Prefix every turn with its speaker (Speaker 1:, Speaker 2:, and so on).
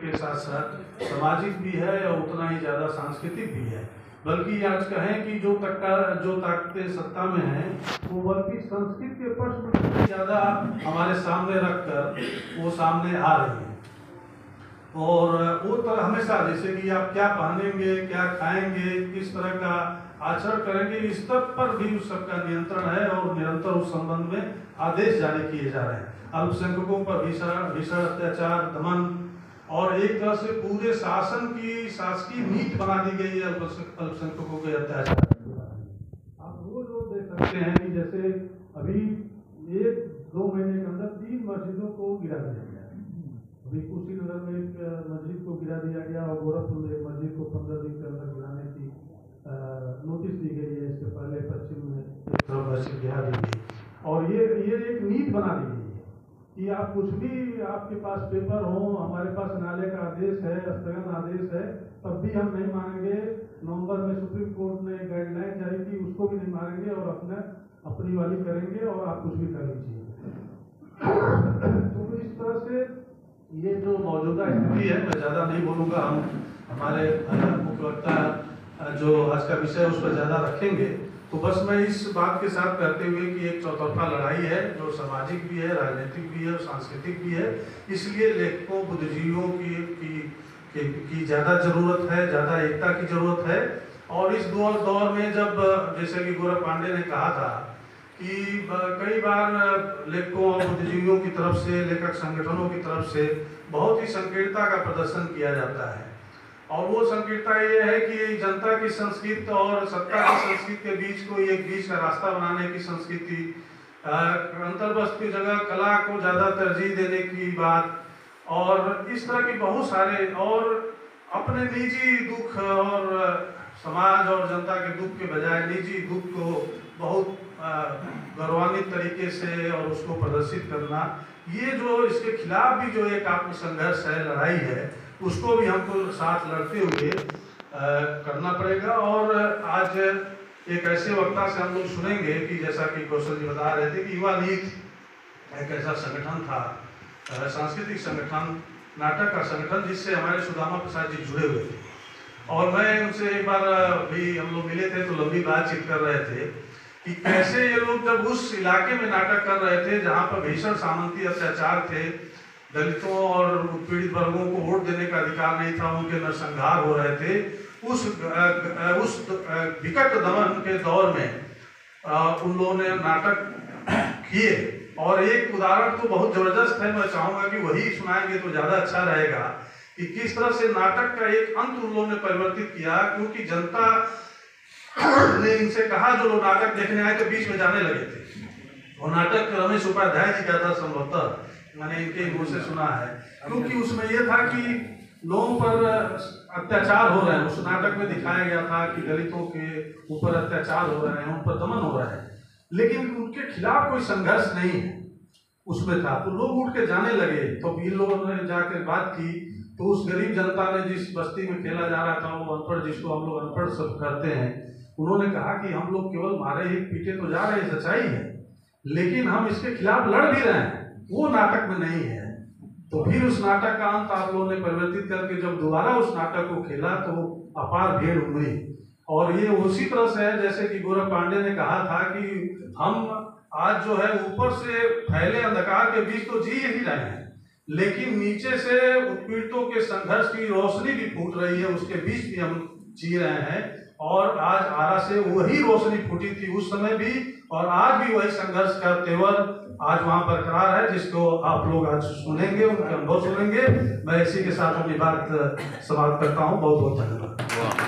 Speaker 1: के साथ साथ सामाजिक भी है और उतना ही ज़्यादा सांस्कृतिक भी है। बल्कि आज कहें कि जो ताकतें सत्ता में हैं वो बल्कि संस्कृत के प्रश्न ज़्यादा हमारे सामने रखकर वो सामने आ रही हैं। और वो तो हमेशा जैसे कि आप क्या पहनेंगे, क्या खाएंगे, किस तरह का आचरण करेंगे, इस तक पर भी उस सबका नियंत्रण है और निरंतर उस संबंध में आदेश जारी किए जा रहे हैं। अल्पसंख्यकों पर भीषण अत्याचार, दमन और एक तरह से पूरे शासन की शासकीय नीति बना दी गई है अल्पसंख्यकों के अत्याचार। आप रोज देख सकते हैं कि जैसे अभी 1-2 महीने के अंदर 3 मस्जिदों को गिरा दिया गया। अभी कुशीनगर में एक मस्जिद को गिरा दिया गया और गोरखपुर में एक मस्जिद को 15 दिन के अंदर गिराने की नोटिस दी गई है। इससे पहले पश्चिम में एक मस्जिद गिरा दी गई और ये एक नीति बना दी गई है कि आप कुछ भी आपके पास पेपर हो, हमारे पास नाले का आदेश है, स्थगन आदेश है, तब भी हम नहीं मानेंगे। नवंबर में सुप्रीम कोर्ट ने गाइडलाइन जारी की, उसको भी नहीं मानेंगे और अपनी वाली करेंगे और आप कुछ भी कर लीजिए। तो इस तरह से ये जो मौजूदा स्थिति है, मैं ज़्यादा नहीं बोलूँगा, हम हमारे मुख्य वक्ता जो आज का विषय उस पर ज़्यादा रखेंगे। तो बस मैं इस बात के साथ कहते हुए कि एक चौतरफा लड़ाई है जो सामाजिक भी है, राजनीतिक भी है और सांस्कृतिक भी है। इसलिए लेखकों, बुद्धिजीवियों की ज़्यादा ज़रूरत है, ज़्यादा एकता की ज़रूरत है। और इस दौर में जब जैसे कि गौरव पांडे ने कहा था कि कई बार लेखकों और बुद्धिजीवियों की तरफ से, लेखक संगठनों की तरफ से बहुत ही संकीर्णता का प्रदर्शन किया जाता है। और वो संकीर्णता ये है कि जनता की संस्कृति और सत्ता की संस्कृति के बीच कोई एक बीच का रास्ता बनाने की संस्कृति, अंतर्वस्त्र की जगह कला को ज़्यादा तरजीह देने की बात, और इस तरह की बहुत सारे और अपने निजी दुख और समाज और जनता के दुख के बजाय निजी दुख को बहुत गौरवान्वित तरीके से और उसको प्रदर्शित करना, ये जो इसके खिलाफ भी जो एक आत्मसंघर्ष है, लड़ाई है, उसको भी हमको साथ लड़ते हुए करना पड़ेगा। और आज एक ऐसे वक्ता से हम लोग सुनेंगे कि जैसा कि कौशल जी बता रहे थे कि युवा नीति एक ऐसा संगठन था, सांस्कृतिक संगठन, नाटक का संगठन, जिससे हमारे सुदामा प्रसाद जी जुड़े हुए थे। और मैं उनसे एक बार भी हम लोग मिले थे तो लंबी बातचीत कर रहे थे कि कैसे ये लोग जब उस इलाके में नाटक कर रहे थे जहाँ पर भीषण सामंती अत्याचार थे, दलितों और पीड़ित वर्गों को वोट देने का अधिकार नहीं था, उनके नरसंहार हो रहे थे, उस विकट दमन के दौर में उन लोगों ने नाटक किए। और एक उदाहरण तो बहुत जबरदस्त है, मैं चाहूँगा कि वही सुनाएंगे तो ज़्यादा अच्छा रहेगा कि किस तरह से नाटक का एक अंत उन लोगों ने परिवर्तित किया। क्योंकि जनता ने इनसे कहा, जो लोग नाटक देखने आए थे बीच में जाने लगे थे। वो नाटक रमेश उपाध्याय जी का था संभवतः, मैंने इनके मुंह से सुना है, क्योंकि उसमें यह था कि लोगों पर अत्याचार हो रहे हैं। उस नाटक में दिखाया गया था कि दलितों के ऊपर अत्याचार हो रहे हैं, उन पर दमन हो रहा है, लेकिन उनके खिलाफ कोई संघर्ष नहीं है उसमें था। तो लोग उठ के जाने लगे। तो इन लोगों ने जाकर बात की तो उस गरीब जनता ने, जिस बस्ती में खेला जा रहा था, वो अनपढ़, जिसको हम लोग अनपढ़ सब करते हैं, उन्होंने कहा कि हम लोग केवल मारे ही पीटे तो जा रहे हैं, सच्चाई है, लेकिन हम इसके खिलाफ लड़ भी रहे हैं, वो नाटक में नहीं है। तो फिर उस नाटक का अंत आप लोगों ने परिवर्तित करके जब दोबारा उस नाटक को खेला तो अपार भीड़ उमड़ी। और ये उसी तरह से है जैसे कि गौरव पांडे ने कहा था कि हम आज जो है ऊपर से फैले अंधकार के बीच तो जी ही रहे हैं, लेकिन नीचे से उत्पीड़ितों के संघर्ष की रोशनी भी फूट रही है, उसके बीच भी हम जी रहे हैं। और आज आरा से वही रोशनी फूटी थी उस समय भी, और आज भी वही संघर्ष का तेवर आज वहां बरकरार है, जिसको आप लोग आज सुनेंगे, उनके अनुभव सुनेंगे। मैं इसी के साथ अपनी बात समाप्त करता हूँ। बहुत बहुत धन्यवाद।